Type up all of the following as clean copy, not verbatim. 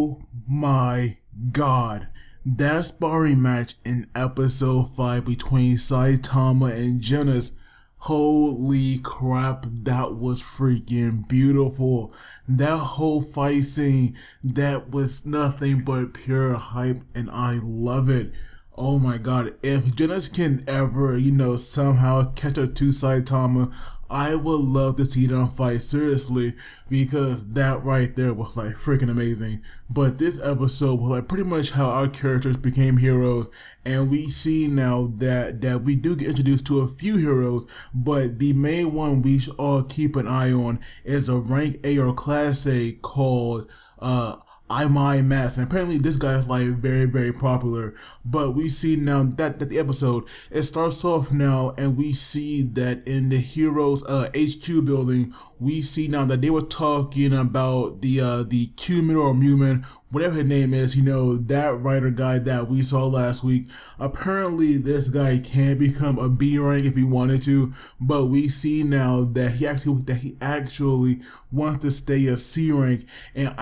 Oh my god. That sparring match in episode 5 between Saitama and Genesis. Holy crap, that was freaking beautiful. That whole fight scene, that was nothing but pure hype, and I love it. Oh my god, if Genesis can ever, somehow catch up to Saitama, I would love to see them fight, seriously, because that right there was like freaking amazing. But this episode was like pretty much how our characters became heroes, and we see now that we do get introduced to a few heroes, but the main one we should all keep an eye on is a rank A or class A called Amai Mask, and apparently this guy is like very, very popular. But we see now that the episode, it starts off now, and we see that in the heroes HQ building, we see now that they were talking about the Cumin or Mumin, whatever his name is, that writer guy that we saw last week. Apparently this guy can become a B rank if he wanted to, but we see now that he actually wants to stay a C rank, and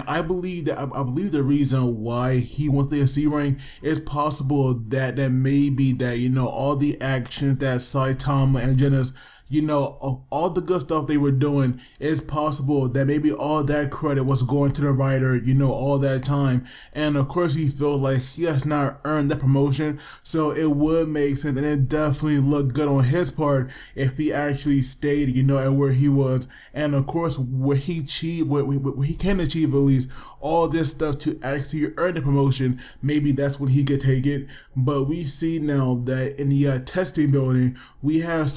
I believe the reason why he wants to stay a C rank is possible that maybe that all the actions that Saitama and Genesis, all the good stuff they were doing, it's possible that maybe all that credit was going to the writer, all that time. And of course he feels like he has not earned that promotion, so it would make sense, and it definitely looked good on his part if he actually stayed, at where he was. And of course where he can achieve at least all this stuff to actually earn the promotion, maybe that's when he could take it. But we see now that in the testing building, we have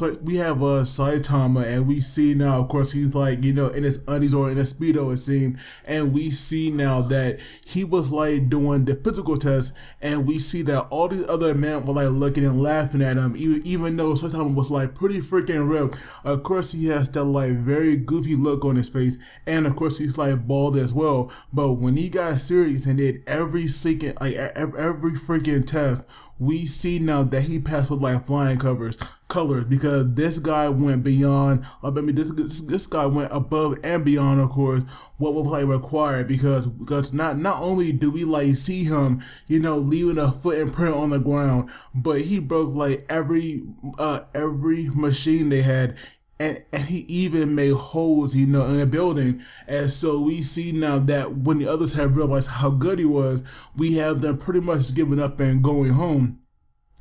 Saitama, and we see now, of course, he's like, in his undies or in a Speedo, it seemed, and we see now that he was like doing the physical test, and we see that all these other men were like looking and laughing at him, even though Saitama was like pretty freaking ripped. Of course, he has that like very goofy look on his face, and of course, he's like bald as well. But when he got serious and did every freaking test, we see now that he passed with like flying colors, because this guy went beyond. This guy went above and beyond, of course, what was like required, because not only do we like see him, leaving a footprint on the ground, but he broke like every machine they had. And he even made holes, in the building. And so we see now that when the others have realized how good he was, we have them pretty much giving up and going home.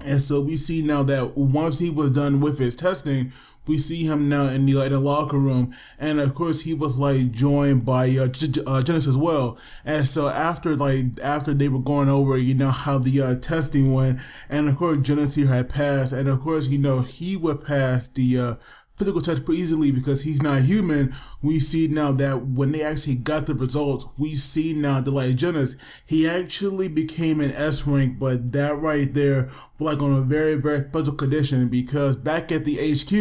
And so we see now that once he was done with his testing, we see him now in the locker room, and of course he was like joined by Genesis as well. And so after they were going over how the testing went, and of course Genesis had passed, and of course he would pass the physical test pretty easily because he's not human. We see now that when they actually got the results, we see now that like Genesis, he actually became an S rank, but that right there was like on a very, very special condition, because back at the HQ,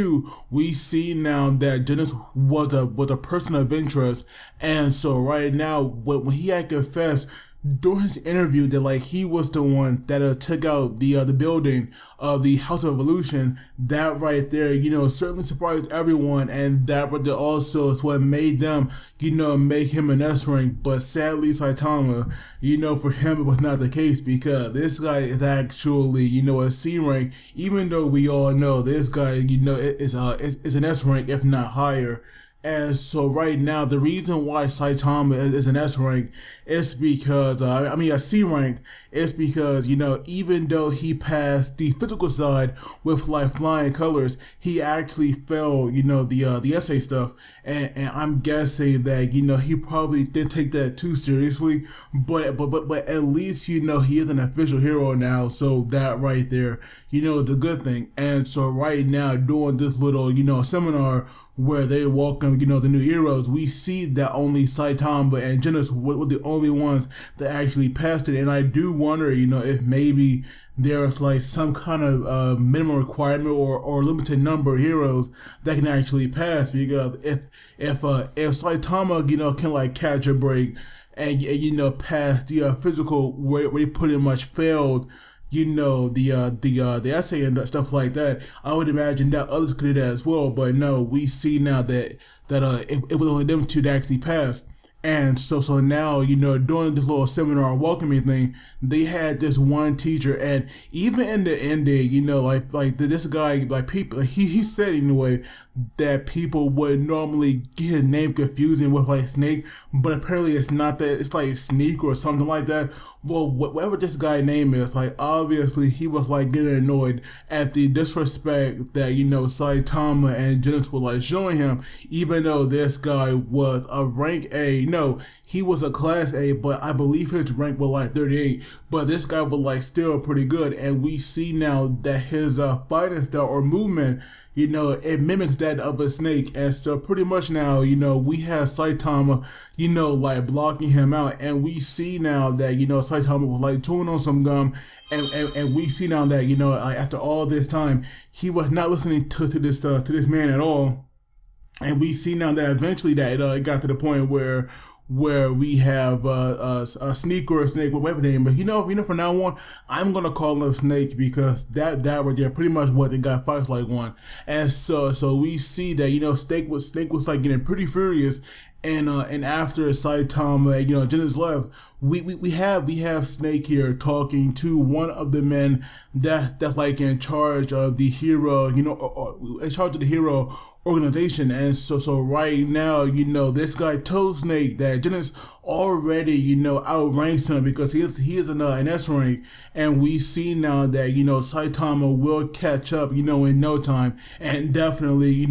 we see now that Genesis was a person of interest. And so right now, when he had confessed during his interview that like he was the one that took out the building of the House of Evolution, that right there, certainly surprised everyone, and that right there also is what made them, make him an S rank. But sadly, Saitama, for him it was not the case, because this guy is actually, a C rank, even though we all know this guy, is an S rank, if not higher. And so right now, the reason why Saitama is an S rank is because, a C rank, is because, even though he passed the physical side with like flying colors, he actually failed, the essay stuff. And I'm guessing that, he probably didn't take that too seriously, but at least, he is an official hero now. So that right there, the good thing. And so right now, doing this little, seminar where they welcome, the new heroes, we see that only Saitama and Genesis were the only ones that actually passed it. And I do wonder, if maybe there's like some kind of minimum requirement or limited number of heroes that can actually pass, because if Saitama, can like catch a break and pass the physical where he pretty much failed the essay and stuff like that, I would imagine that others could do that as well. But no, we see now that it was only them two that actually passed. And so now, during this little seminar welcoming thing, they had this one teacher, and even in the ending, like this guy, like people, like he said anyway, that people would normally get his name confusing with like Snake, but apparently it's not that, it's like Sneak or something like that. Well, whatever this guy's name is, like obviously he was like getting annoyed at the disrespect that Saitama and Genesis were like showing him, even though this guy was a rank A. No, he was a class A, but I believe his rank was like 38. But this guy was like still pretty good, and we see now that his fighting style or movement, it mimics that of a snake. And so pretty much now, we have Saitama, like blocking him out. And we see now that, Saitama was like chewing on some gum. And we see now that, like after all this time, he was not listening to this man at all. And we see now that eventually that it got to the point where we have a Sneak or a Snake, whatever name. But from now on, I'm gonna call him Snake, because that right there pretty much what the guy fights like one. And so we see that Snake was like getting pretty furious. And after Saitama and Genesis left, we have Snake here talking to one of the men that's like in charge of the hero, or in charge of the hero organization. And so right now, this guy told Snake that Genesis already, outranks him, because he is an S rank. And we see now that, Saitama will catch up, in no time, and definitely,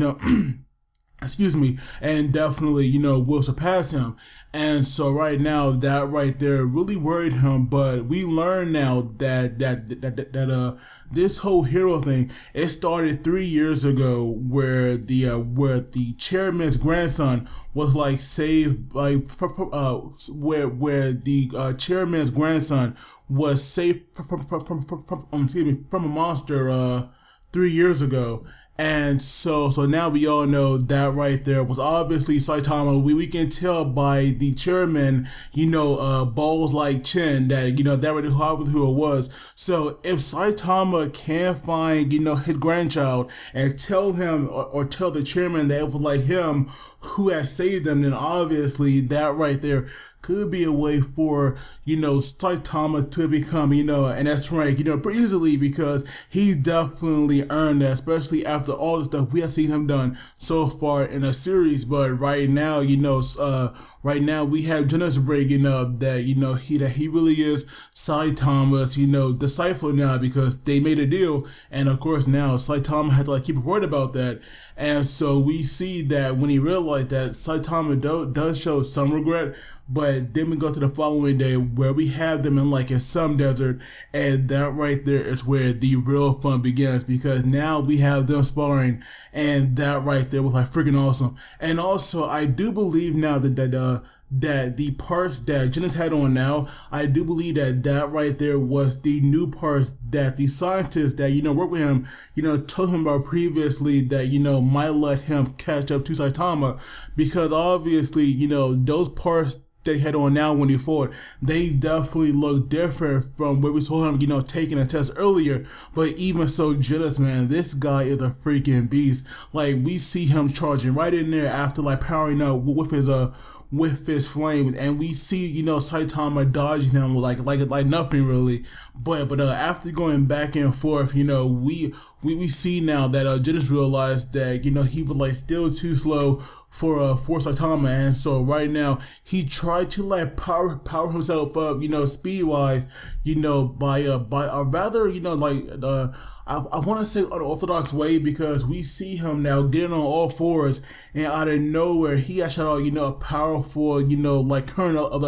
and definitely, will surpass him. And so right now, that right there really worried him. But we learn now that this whole hero thing, it started 3 years ago, where the chairman's grandson was like saved, like where the chairman's grandson was saved from a monster 3 years ago. And so now we all know that right there was obviously Saitama. We can tell by the chairman, balls like chin, that, that really who it was. So if Saitama can find, his grandchild and tell him or tell the chairman that it was like him who has saved them, then obviously that right there could be a way for, Saitama to become, an S rank, pretty easily, because he definitely earned that, especially after all the stuff we have seen him done so far in a series. But right now, right now we have Genesis breaking up that, he really is Saitama's, disciple now, because they made a deal. And of course now Saitama had to like keep a word about that. And so we see that when he realized that, Saitama does show some regret. But then we go to the following day, where we have them in like some desert, and that right there is where the real fun begins, because now we have them sparring, and that right there was like freaking awesome. And also, I do believe now that the parts that Genesis had on now, I do believe that right there was the new parts that the scientists that work with him, told him about previously, that might let him catch up to Saitama, because obviously those parts that he had on now when he fought, they definitely look different from where we saw him, taking a test earlier. But even so, Genesis, man, this guy is a freaking beast. Like, we see him charging right in there after like powering up with his flame, and we see Saitama dodging him like nothing really. But after going back and forth, we see now that Genesis realized that he was like still too slow for Saitama. And so right now he tried to like power himself up, speed wise, by a rather I want to say unorthodox way, because we see him now getting on all fours, and out of nowhere he got shot out, a powerful, like current of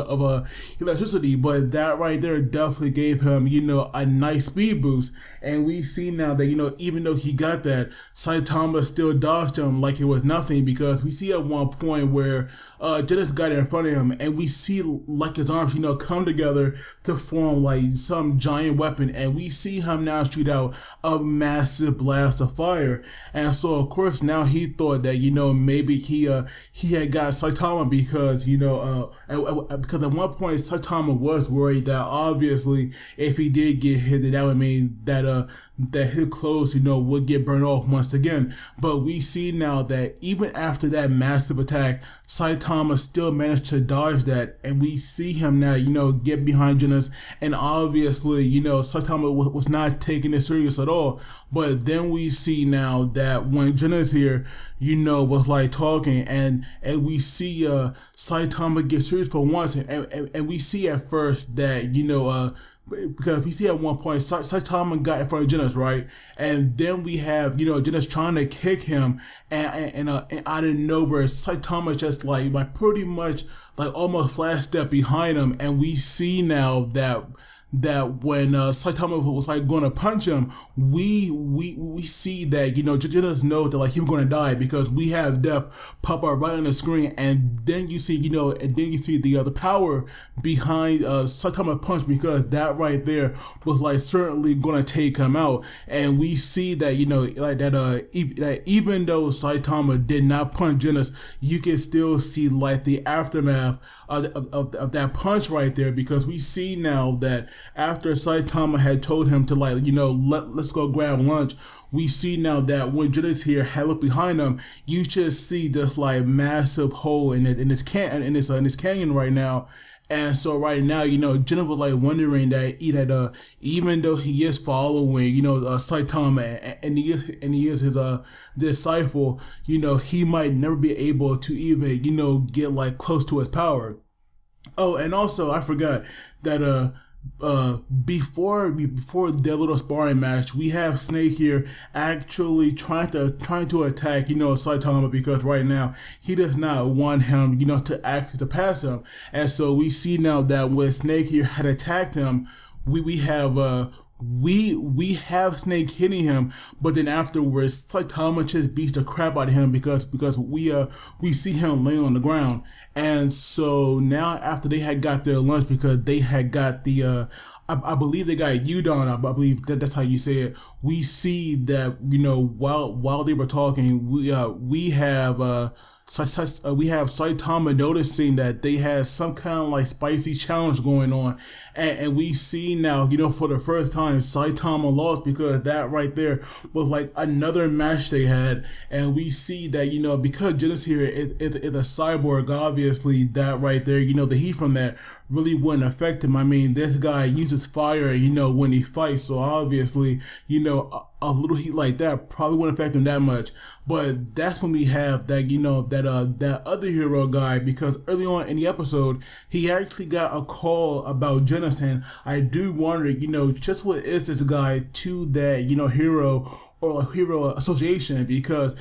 electricity. But that right there definitely gave him, a nice speed boost. And we see now that, even though he got that, Saitama still dodged him like it was nothing, because we see at one point where Genesis got in front of him, and we see like his arms, come together to form like some giant weapon, and we see him now shoot out a a massive blast of fire. And so of course now he thought that, maybe he had got Saitama because, because at one point Saitama was worried that obviously if he did get hit, that would mean that his clothes, would get burned off once again. But we see now that even after that massive attack, Saitama still managed to dodge that, and we see him now, get behind Genos, and obviously, Saitama was not taking it serious at all. But then we see now that when Genos here, was like talking, and we see Saitama get serious for once, and we see at first that, because we see at one point Saitama got in front of Genos, right? And then we have, Genos trying to kick him, and out of nowhere, Saitama just like pretty much like almost flash step behind him, and we see now that when Saitama was like going to punch him, we see that, Genos know that like he was going to die, because we have death pop up right on the screen, and then you see, the power behind Saitama punch, because that right there was like certainly going to take him out. And we see that, that even though Saitama did not punch Genos, you can still see like the aftermath of that punch right there, because we see now that after Saitama had told him to let's go grab lunch, we see now that when Genos here had looked behind him, you just see this like massive hole in this canyon right now. And so right now, Genos was like wondering that even though he is following, Saitama, and he is his disciple, he might never be able to even, get like close to his power. Oh, and also I forgot that before their little sparring match, we have Snake here actually trying to attack, Saitama, because right now he does not want him, to actually pass him. And so we see now that when Snake here had attacked him, we have Snake hitting him, but then afterwards Saitama just beats the crap out of him, because we see him laying on the ground. And so now after they had got their lunch, because they had got the I believe they got udon, I believe that's how you say it. We see that, while they were talking, we have Saitama noticing that they had some kind of like spicy challenge going on, and we see now, for the first time Saitama lost, because that right there was like another match they had. And we see that, because Genos here is a cyborg, obviously that right there, the heat from that really wouldn't affect him. I mean, this guy uses fire, when he fights, so obviously, a little heat like that probably wouldn't affect him that much. But that's when we have that, that other hero guy, because early on in the episode, he actually got a call about Genos, and I do wonder, just what is this guy to that, hero or a hero association, because,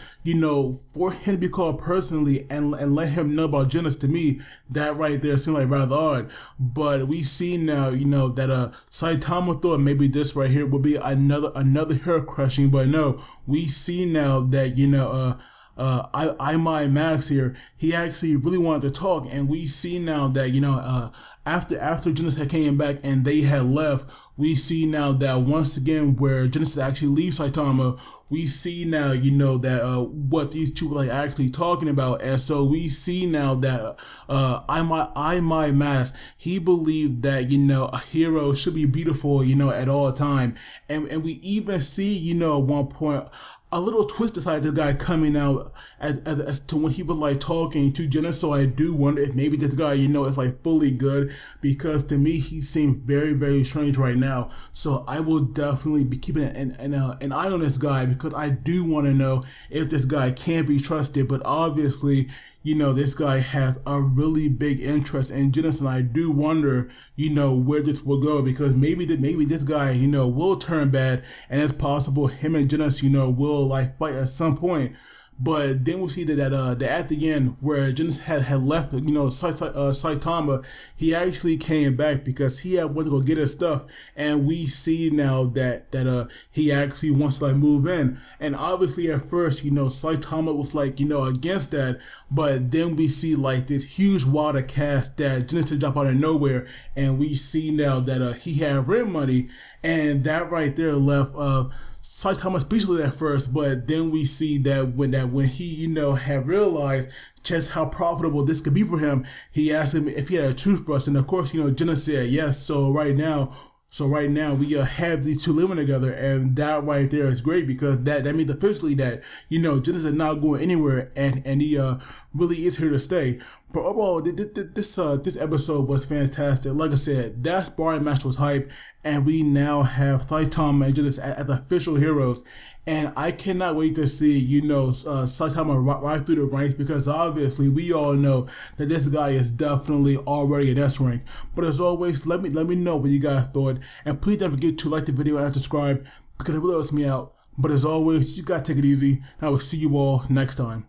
for him to be called personally and let him know about Genos, to me, that right there seemed like rather odd. But we see now, that Saitama thought maybe this right here would be another hero crushing, but no, we see now that, Amai Mask here, he actually really wanted to talk, and we see now that, after Genos had came back and they had left, we see now that once again where Genos actually leaves Saitama, we see now, that what these two were like actually talking about. And so we see now that Amai Mask, he believed that, a hero should be beautiful, at all time. And we even see, at one point, a little twist aside this guy coming out as to when he was like talking to Genos. So I do wonder if maybe this guy, is like fully good, because to me he seems very, very strange right now. So I will definitely be keeping an eye on this guy, because I do want to know if this guy can be trusted. But obviously, this guy has a really big interest in Genos, and I do wonder, where this will go, because maybe this guy, will turn bad, and it's possible him and Genos, will like fight at some point. But then we see that at the end, where Genos had left, Saitama, he actually came back because he had went to go get his stuff, and we see now that he actually wants to like move in. And obviously at first, Saitama was like, against that, but then we see like this huge water cast that Genos dropped out of nowhere, and we see now that he had rent money, and that right there left Saitama speechless at first, but then we see that when he, had realized just how profitable this could be for him, he asked him if he had a toothbrush, and of course, Jenna said yes. So right now we have these two living together, and that right there is great because that means officially that Jenna's is not going anywhere, and he really is here to stay. But overall, this episode was fantastic. Like I said, that sparring match was hype, and we now have Saitama and Jenna as official heroes. And I cannot wait to see Saitama right through the ranks, because obviously we all know that this guy is definitely already in S rank. But as always, let me know what you guys thought, and please don't forget to like the video and subscribe because it really helps me out. But as always, you guys take it easy, and I will see you all next time.